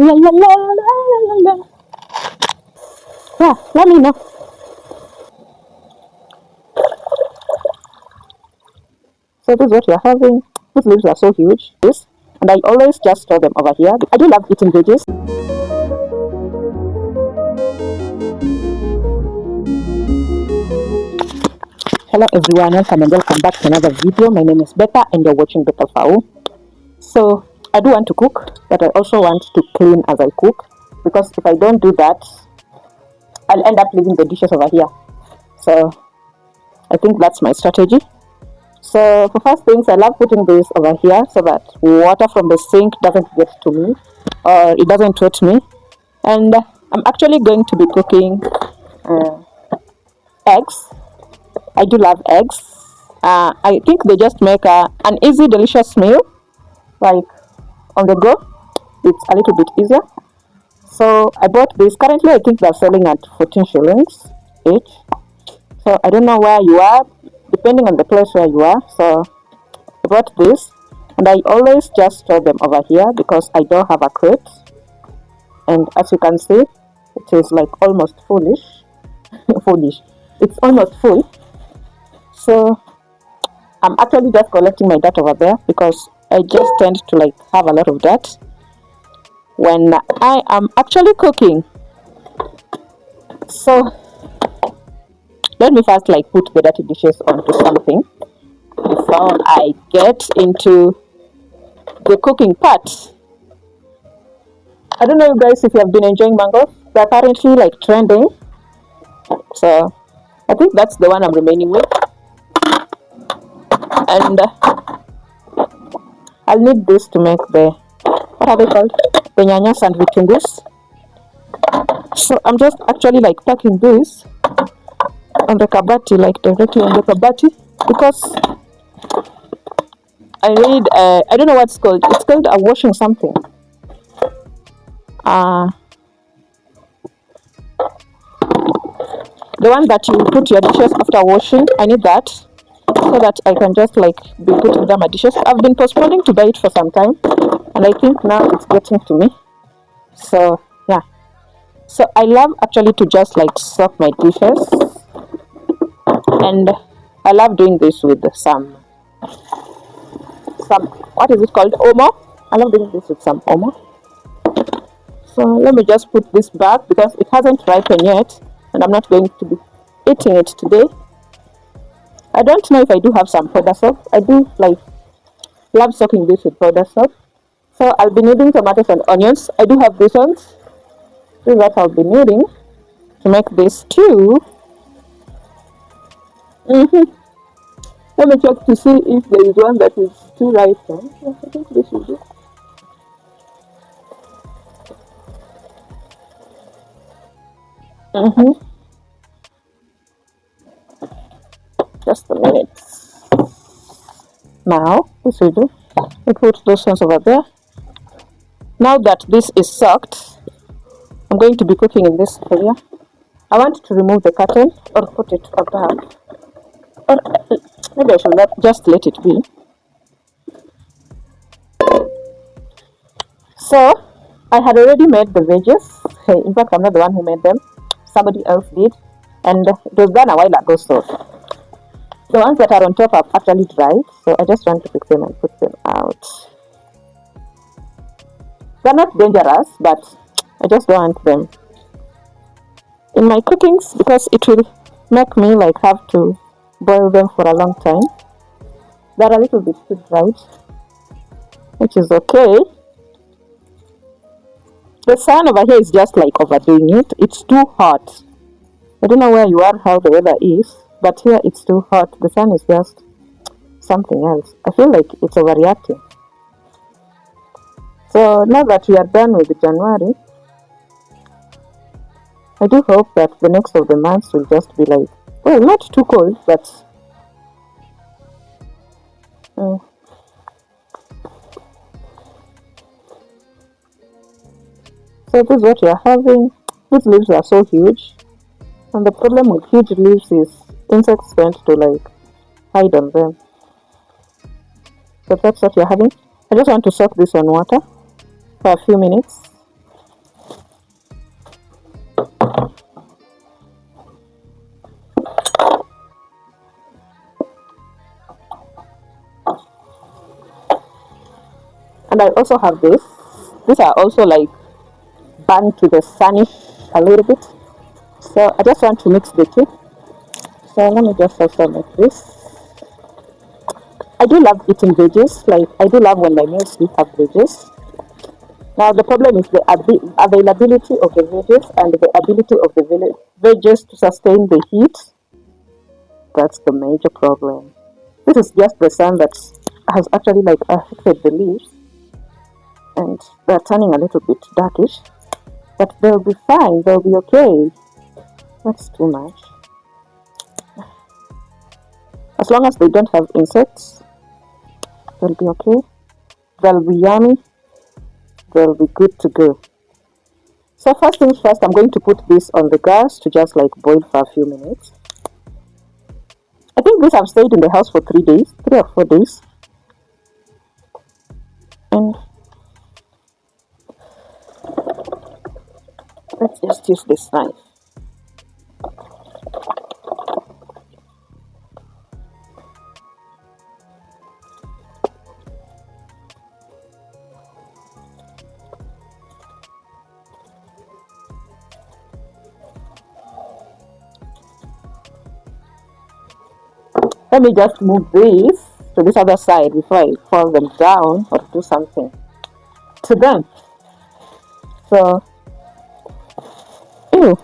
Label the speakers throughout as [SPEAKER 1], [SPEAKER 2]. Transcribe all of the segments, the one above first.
[SPEAKER 1] La la la la la la. Yeah, let me know. So this is what you're having. These leaves are so huge. This, and I always just store them over here. I do love eating veggies. Hello everyone, welcome and welcome back to another video. My name is Becca and you're watching Becca Fau. So I do want to cook, but I also want to clean as I cook, because if I don't do that, I'll end up leaving the dishes over here. So I think that's my strategy. So for first things, I love putting this over here so that water from the sink doesn't get to me or it doesn't wet me. And I'm actually going to be cooking eggs. I do love eggs. I think they just make an easy, delicious meal, like on the go. It's a little bit easier. So I bought this. Currently, I think they're selling at 14 shillings each. So I don't know where you are, depending on the place where you are. So I bought this, and I always just store them over here because I don't have a crate. And as you can see, it is like almost fullish. Fullish. It's almost full. So I'm actually just collecting my dirt over there because I just tend to like have a lot of dirt when I am actually cooking. So let me first like put the dirty dishes onto something before I get into the cooking part. I don't know you guys if you have been enjoying mangoes. They're currently like trending. So I think that's the one I'm remaining with. And I'll need this to make the, what are they called? The nyanyas and vitungus. So I'm just actually like packing this on the kabati, like directly on the kabati, because I need, I don't know what it's called. It's called a washing something. The one that you put your dishes after washing, I need that so that I can just like be putting down my dishes. I've been postponing to buy it for some time, and I think now it's getting to me. So yeah, so I love actually to just like soak my dishes, and I love doing this with some what is it called, omo. I love doing this with some omo. So let me just put this back because it hasn't ripened yet, and I'm not going to be eating it today. I don't know if I do have some powder soap. I do like love soaking this with powder soap. So I'll be needing tomatoes and onions. I do have these ones. This is what I'll be needing to make this stew. Let me check to see if there is one that is too ripe. Yes, I think this is it. Just a minute. Now, this will do. We put those ones over there. Now that this is soaked, I'm going to be cooking in this area. I want to remove the curtain or put it above. Or maybe I should just let it be. So, I had already made the veggies. In fact, I'm not the one who made them. Somebody else did. And it was done a while ago, so the ones that are on top are actually dried. So I just want to pick them and put them out. They're not dangerous, but I just don't want them in my cookings because it will make me like have to boil them for a long time. They're a little bit too dried, which is okay. The sun over here is just like overdoing it. It's too hot. I don't know where you are, how the weather is, but here it's too hot. The sun is just something else. I feel like it's overreacting. So now that we are done with January, I do hope that the next of the months will just be like, well, not too cold, but so this is what we are having. These leaves are so huge, and the problem with huge leaves is insects tend to like hide on them. So that's what we are having. I just want to soak this on water for a few minutes. And I also have this. These are also like burnt to the sunny a little bit. So I just want to mix the two. So let me just also make this. I do love eating veggies. Like I do love when my meals do have veggies. Now the problem is the availability of the veggies and the ability of the veggies to sustain the heat. That's the major problem. This is just the sun that has actually like affected the leaves, and they're turning a little bit darkish. But they'll be fine. They'll be okay. That's too much. As long as they don't have insects, they'll be okay. They'll be yummy. They'll be good to go. So first things first, I'm going to put this on the gas to just like boil for a few minutes. I think this have stayed in the house for 3 days, 3 or 4 days. And let's just use this knife. Let me just move this to this other side before I fall them down or do something to them. So, ew.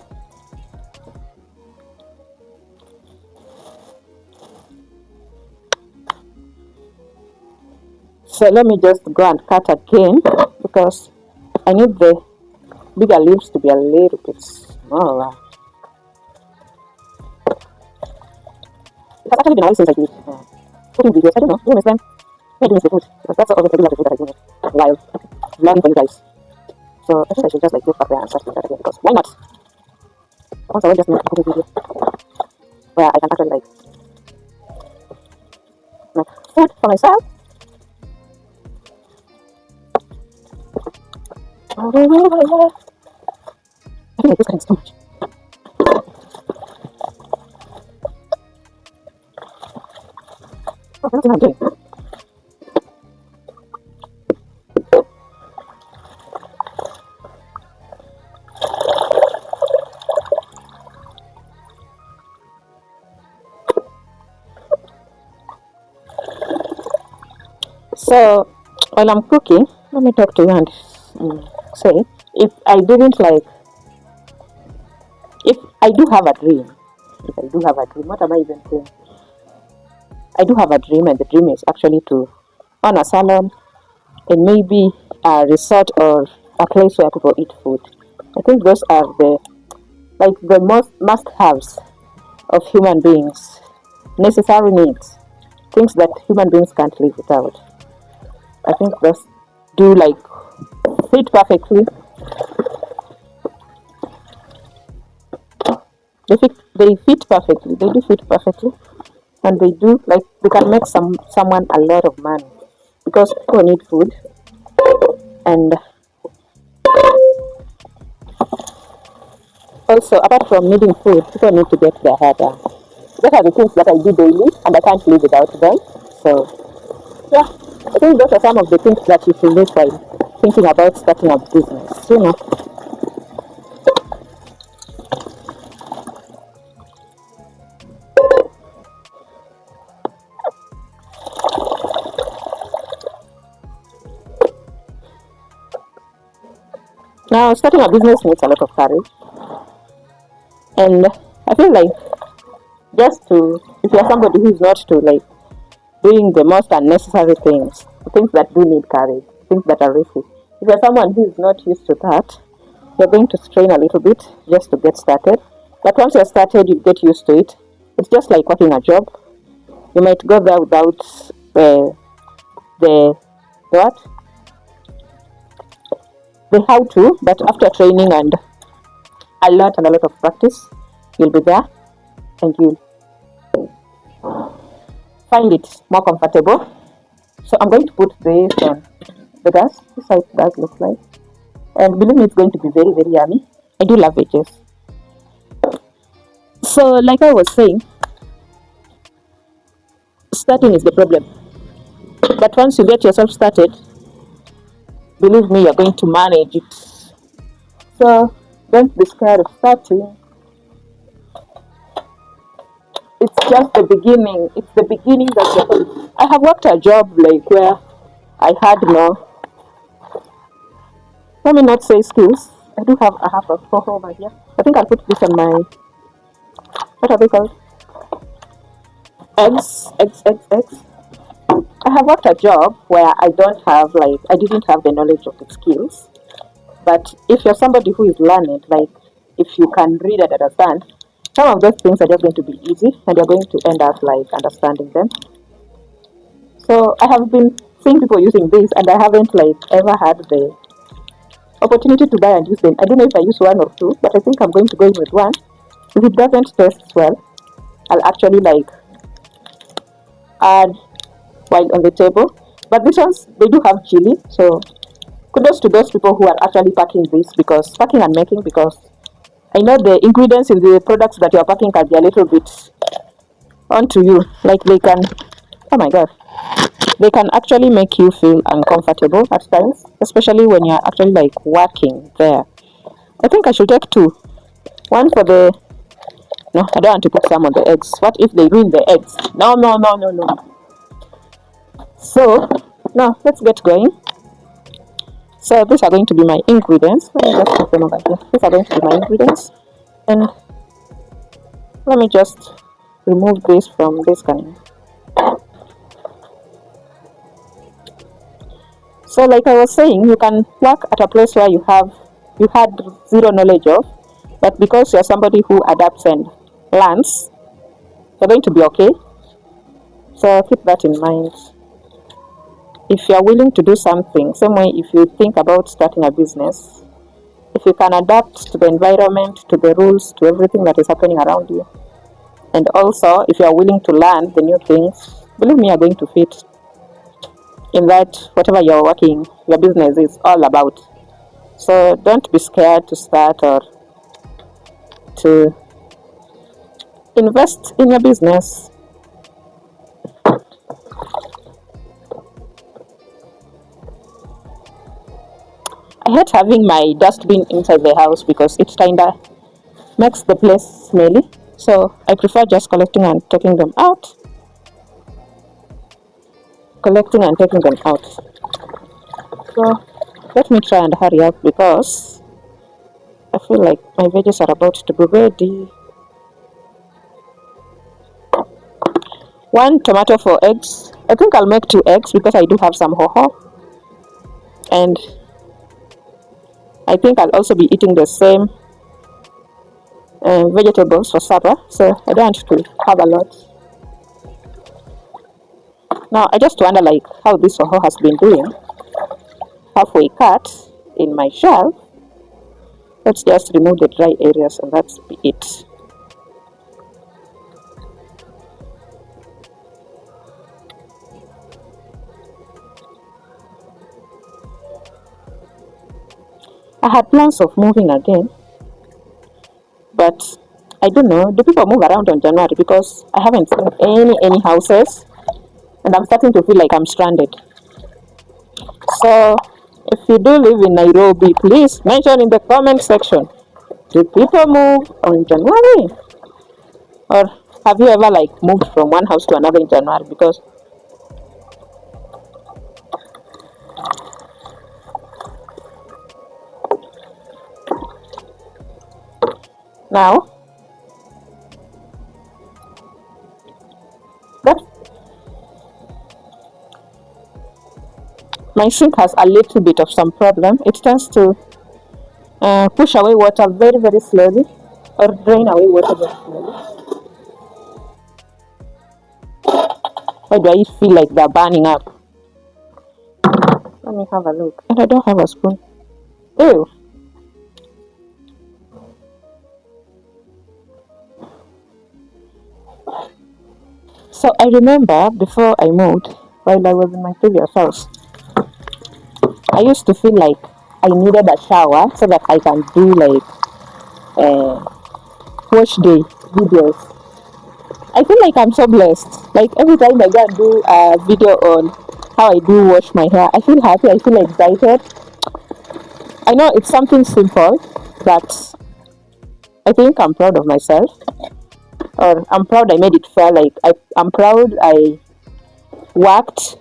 [SPEAKER 1] So let me just go and cut again because I need the bigger leaves to be a little bit smaller. It has actually been a while since I did cooking videos. I don't know. Do you understand? Maybe I do miss the food because that's all the regular food that I do while vlogging for you guys. So I think I should just like go back there and start doing that again because why not? Once I will just make a cooking video where I can actually like make food for myself. I feel like this cutting is too much. Oh, I don't know what I'm doing. So while I'm cooking, let me talk to you and say if I didn't like, if I do have a dream, if I do have a dream, what am I even saying? I do have a dream, and the dream is actually to own a salon and maybe a resort or a place where people eat food. I think those are the like the most must-haves of human beings, necessary needs, things that human beings can't live without. I think those do like fit perfectly. They fit perfectly. They do fit perfectly, and they do like they can make someone a lot of money because people need food, and also apart from needing food, people need to get their hair done. Those are the things that I do daily, and I can't live without them. So yeah, I think those are some of the things that you should look while thinking about starting a business. You know. Now, starting a business needs a lot of courage, and I feel like just to, if you're somebody who's not to like doing the most unnecessary things, the things that do need courage, things that are risky. If you're someone who's not used to that, you're going to strain a little bit just to get started. But once you're started, you get used to it. It's just like working a job. You might go there without the what, the how to, but after training and a lot of practice, you'll be there and you'll find it more comfortable. So I'm going to put this on the gas. This is how it does look like. And believe me, it's going to be very, very yummy. I do love veggies. So, like I was saying, starting is the problem. But once you get yourself started, Believe me, you're going to manage it. So don't be scared of starting. It's just the beginning. It's the beginning that's the point. I have worked a job like where I had no, let me not say skills. I have a photo over here. I think I'll put this on my, what are they called? Eggs. I have worked a job where I didn't have the knowledge of the skills. But if you're somebody who is learned, like if you can read and understand, some of those things are just going to be easy and you're going to end up like understanding them. So I have been seeing people using this and I haven't like ever had the opportunity to buy and use them. I don't know if I use one or two, but I think I'm going to go in with one. If it doesn't taste well, I'll actually like add while on the table. But these ones they do have chili, so kudos to those people who are actually packing this because packing and making because I know the ingredients in the products that you're packing can be a little bit onto you. Like they can, oh my god, they can actually make you feel uncomfortable at times, especially when you're actually like working there. I think I should take two. One for the, no, I don't want to put some on the eggs. What if they ruin the eggs? No. So, now let's get going. So these are going to be my ingredients. Let me just put them over here. These are going to be my ingredients. And let me just remove this from this can. So like I was saying, you can work at a place where you had zero knowledge of, but because you're somebody who adapts and learns, you're going to be okay. So keep that in mind. If you're willing to do something, same way if you think about starting a business, if you can adapt to the environment, to the rules, to everything that is happening around you, and also if you're willing to learn the new things, believe me, you're going to fit in that whatever you're working, your business is all about. So don't be scared to start or to invest in your business. I hate having my dustbin inside the house because it kinda makes the place smelly. So I prefer just collecting and taking them out. Collecting and taking them out. So let me try and hurry up because I feel like my veggies are about to be ready. One tomato for eggs. I think I'll make 2 eggs because I do have some hoho. And I think I'll also be eating the same vegetables for supper. So I don't want to have a lot. Now I just wonder like how this hoho has been doing. Halfway cut in my shelf. Let's just remove the dry areas and that's it. I had plans of moving again, but I don't know. Do people move around on January? Because I haven't seen any houses, and I'm starting to feel like I'm stranded. So, if you do live in Nairobi, please mention in the comment section. Do people move on January, or have you ever like moved from one house to another in January? Because now that my sink has a little bit of some problem, it tends to push away water very slowly or drain away water very slowly. Why do I feel like they're burning up? Let me have a look. And I don't have a spoon. Ew. So I remember before I moved, while I was in my previous house, I used to feel like I needed a shower so that I can do like wash day videos. I feel like I'm so blessed. Like every time I go and do a video on how I do wash my hair, I feel happy, I feel excited. I know it's something simple, but I think I'm proud of myself, or I'm proud I made it fair. Like I'm proud I worked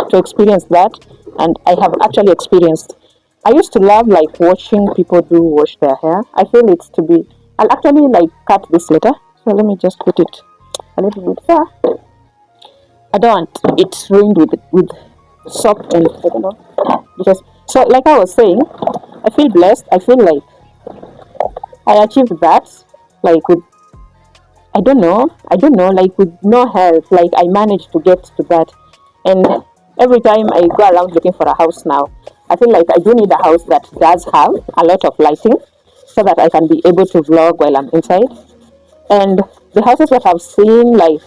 [SPEAKER 1] to experience that, and I have actually experienced. I used to love like watching people do wash their hair. I feel it's to be. I'll actually like cut this later, so let me just put it a little bit far. I don't want it ruined with soap and I don't know. Because so like I was saying, I feel blessed. I feel like I achieved that. Like with I don't know, like with no help, like I managed to get to that. And every time I go around looking for a house now, I feel like I do need a house that does have a lot of lighting so that I can be able to vlog while I'm inside. And the houses that I've seen, like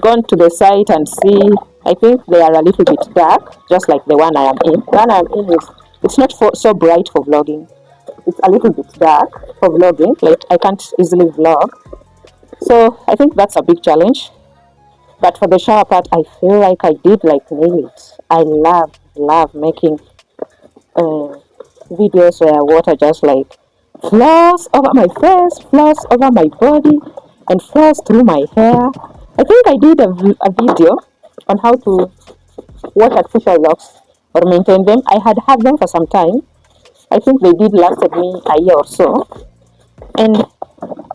[SPEAKER 1] gone to the site and see, I think they are a little bit dark, just like the one I am in. The one I'm in is it's not so bright for vlogging. It's a little bit dark for vlogging. Like I can't easily vlog. So I think that's a big challenge. But for the shower part, I feel like I did like nail it. I love making uh, videos where water just like flows over my face, flows over my body, and flows through my hair. I think I did a video on how to wash artificial locks or maintain them. I had them for some time. I think they did lasted me a year or so. And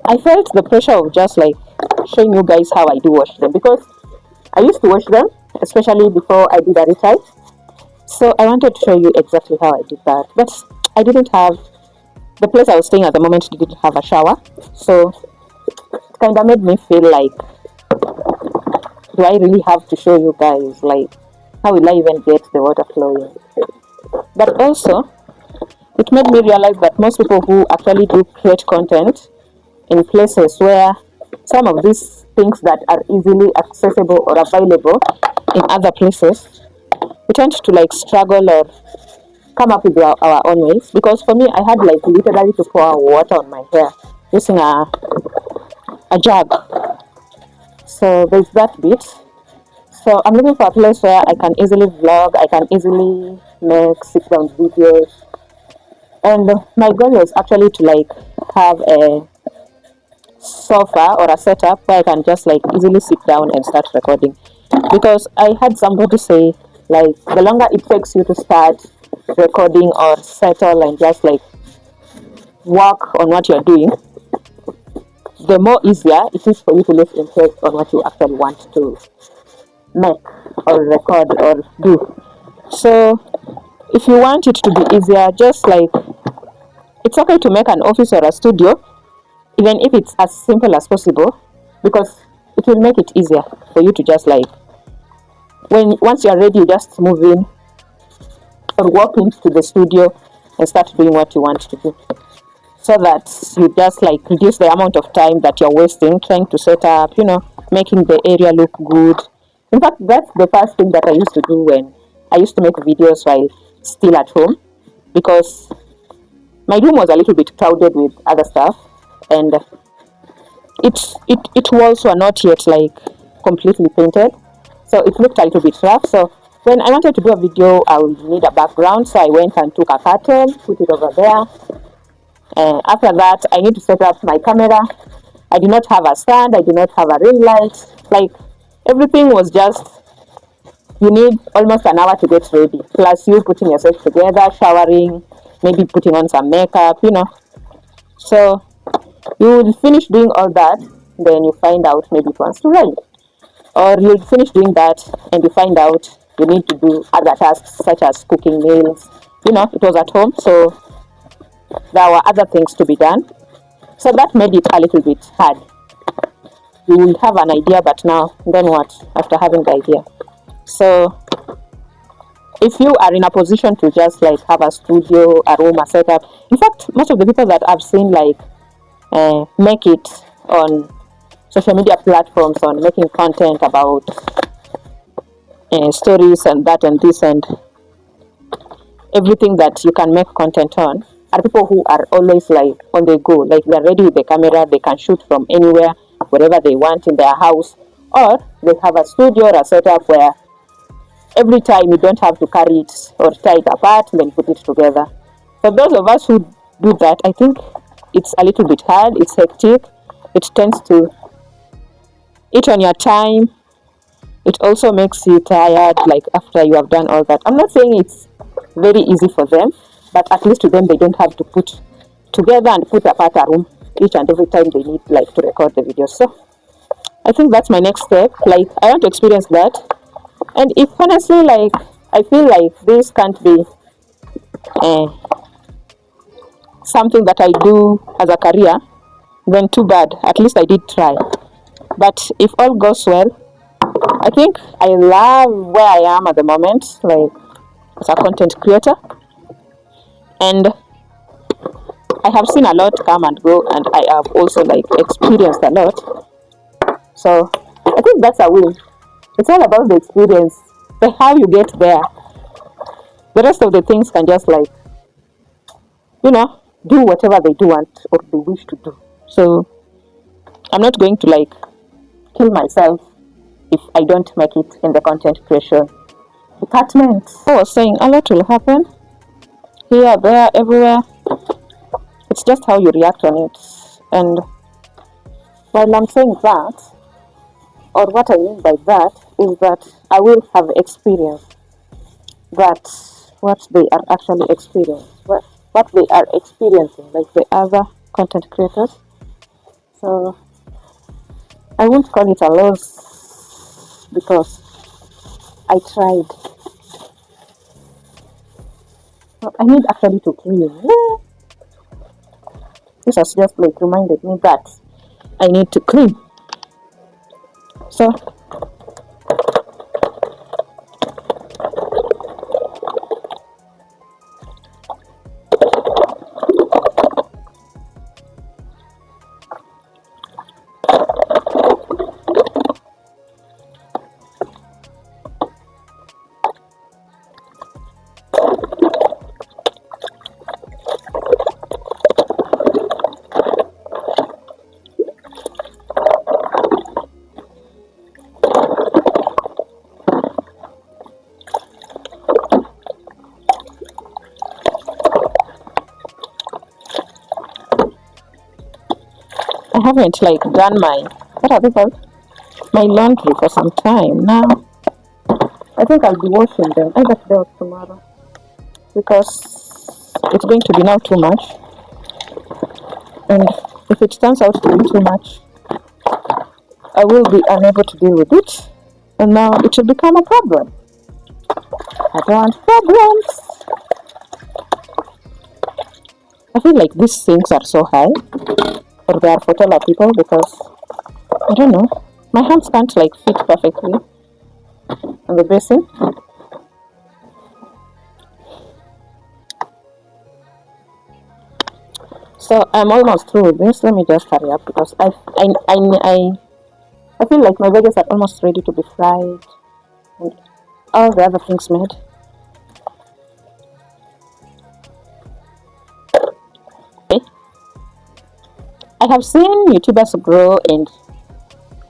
[SPEAKER 1] I felt the pressure of just like showing you guys how I do wash them because I used to wash them, especially before I did a retouch. So I wanted to show you exactly how I did that. But I didn't have the place I was staying at the moment didn't have a shower. So it kinda made me feel like, do I really have to show you guys? Like, how will I even get the water flowing? But also it made me realize that most people who actually do create content in places where some of these things that are easily accessible or available in other places, we tend to like struggle or come up with our own ways. Because for me, I had like literally to pour water on my hair using a jug. So there's that bit. So I'm looking for a place where I can easily vlog, I can easily make sit down videos. And my goal was actually to like have a sofa or a setup where I can just like easily sit down and start recording. Because I had somebody say like the longer it takes you to start recording or settle and just like work on what you're doing, the more easier it is for you to lose interest on what you actually want to make or record or do. So if you want it to be easier, just like it's okay to make an office or a studio, even if it's as simple as possible, because it will make it easier for you to just like when once you're ready, you just move in or walk into the studio and start doing what you want to do. So that you just like reduce the amount of time that you're wasting trying to set up, making the area look good. In fact, that's the first thing that I used to do when I used to make videos while still at home, because my room was a little bit crowded with other stuff, and it walls were not yet like completely painted, so it looked a little bit rough. So when I wanted to do a video, I would need a background, so I went and took a curtain, put it over there. After that, I need to set up my camera. I did not have a stand, I did not have a ring light. Like everything was just, you need almost an hour to get ready, plus you putting yourself together, showering, maybe putting on some makeup. So you will finish doing all that, then you find out maybe it wants to rain. Or you'll finish doing that and you find out you need to do other tasks such as cooking meals. It was at home, so there were other things to be done. So that made it a little bit hard. You will have an idea, but now, then what after having the idea? So if you are in a position to just like have a studio, a room, a setup, in fact, most of the people that I've seen like make it on social media platforms on making content about stories and that and this and everything that you can make content on are people who are always like on the go, like they're ready with the camera, they can shoot from anywhere, wherever they want in their house, or they have a studio or a setup where every time you don't have to carry it or tie it apart, then put it together. For those of us who do that, I think it's a little bit hard, it's hectic, it tends to eat on your time. It also makes you tired, like after you have done all that. I'm not saying it's very easy for them, but at least to them, they don't have to put together and put apart a room each and every time they need like to record the video. So I think that's my next step. Like, I want to experience that. And if honestly, like, I feel like this can't be uh, something that I do as a career, then too bad. At least I did try. But if all goes well, I think I love where I am at the moment, like as a content creator. And I have seen a lot come and go, and I have also like experienced a lot. So I think that's a win. It's all about the experience, the how you get there. The rest of the things can just like, do whatever they do want or they wish to do. So I'm not going to like kill myself if I don't make it in the content creation department. I was saying a lot will happen here, there, everywhere. It's just how you react on it. And while I'm saying that, or what I mean by that, is that I will have experienced that what they are actually experiencing, what they are experiencing, like the other content creators. So I won't call it a loss because I tried. I need actually to clean. This has just like reminded me that I need to clean. So I haven't like done what are they called? My laundry for some time now. I think I'll be washing them either today or tomorrow because it's going to be now too much. And if it turns out to be too much, I will be unable to deal with it. And now it will become a problem. I don't want problems. I feel like these things are so high, or they are for taller people because, I don't know, my hands can't like fit perfectly on the basin. So I'm almost through with this. Let me just hurry up because I feel like my veggies are almost ready to be fried and all the other things made. Okay. I have seen YouTubers grow and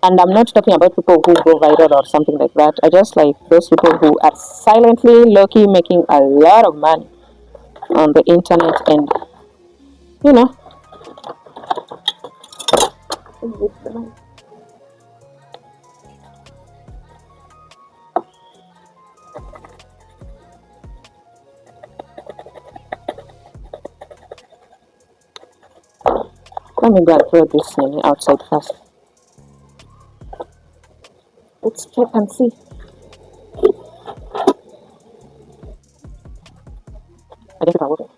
[SPEAKER 1] I'm not talking about people who go viral or something like that. I just like those people who are silently, low-key making a lot of money on the internet and, you know. Let me go and throw this thing outside first. Let's check and see. I think I will.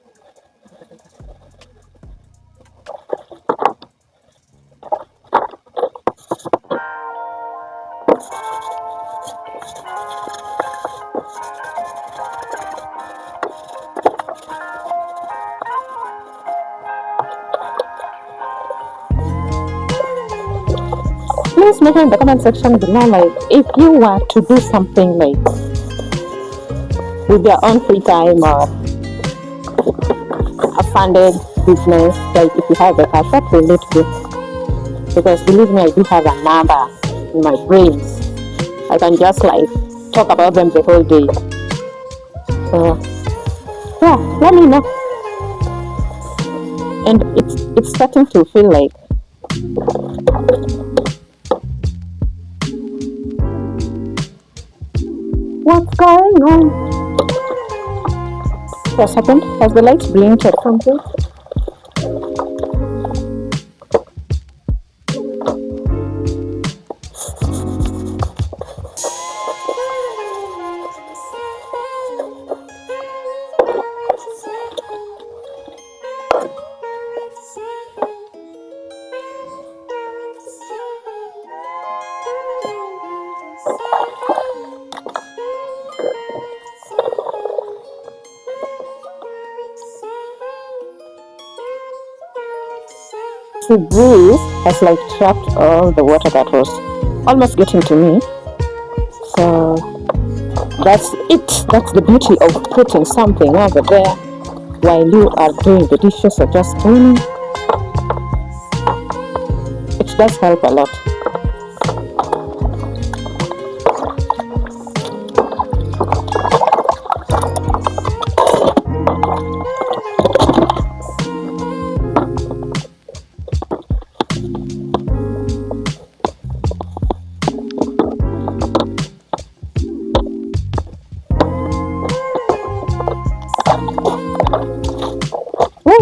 [SPEAKER 1] Please make it in the comment section below, like if you were to do something like with your own free time or a funded business, like if you have the cash, what will it do? Because believe me, I do have a number in my brains. I can just like talk about them the whole day. So yeah, let me know. and it's starting to feel like what's going on? What's happened? Has the light blinked or something? The breeze has like trapped all the water that was almost getting to me. So that's it. That's the beauty of putting something over there while you are doing the dishes or just cleaning. It does help a lot. Woo!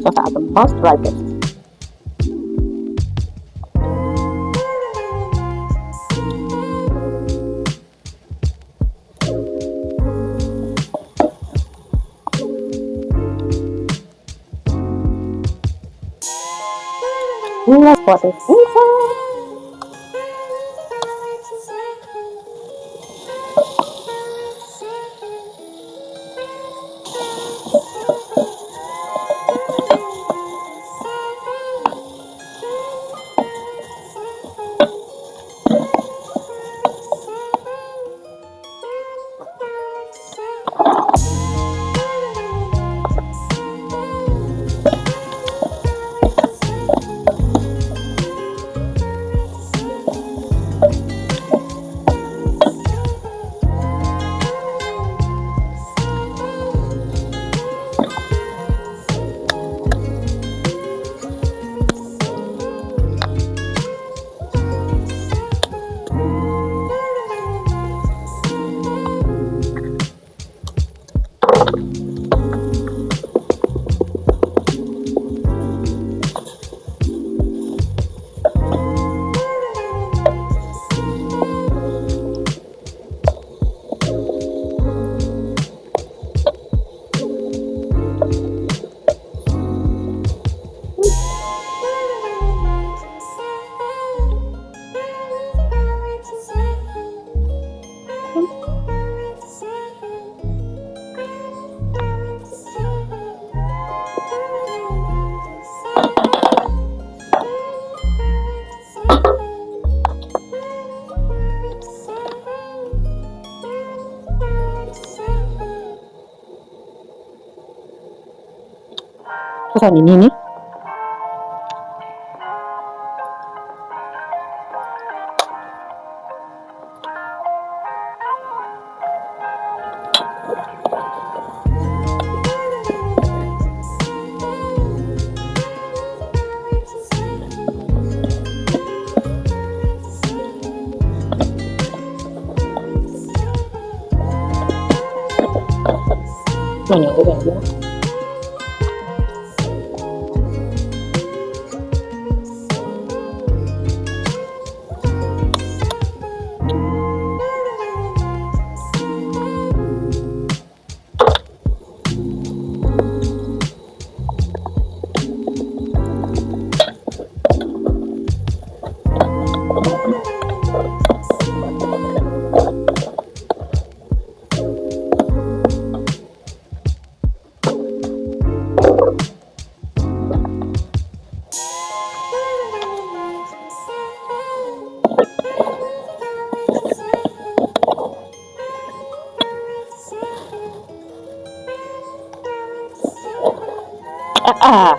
[SPEAKER 1] Just add the most ripest. Let's put it inside. Sasa ni nini? Niongeze ingine. Ah,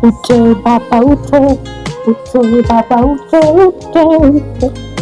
[SPEAKER 1] ute baba ute, ute baba ute, ute, ute.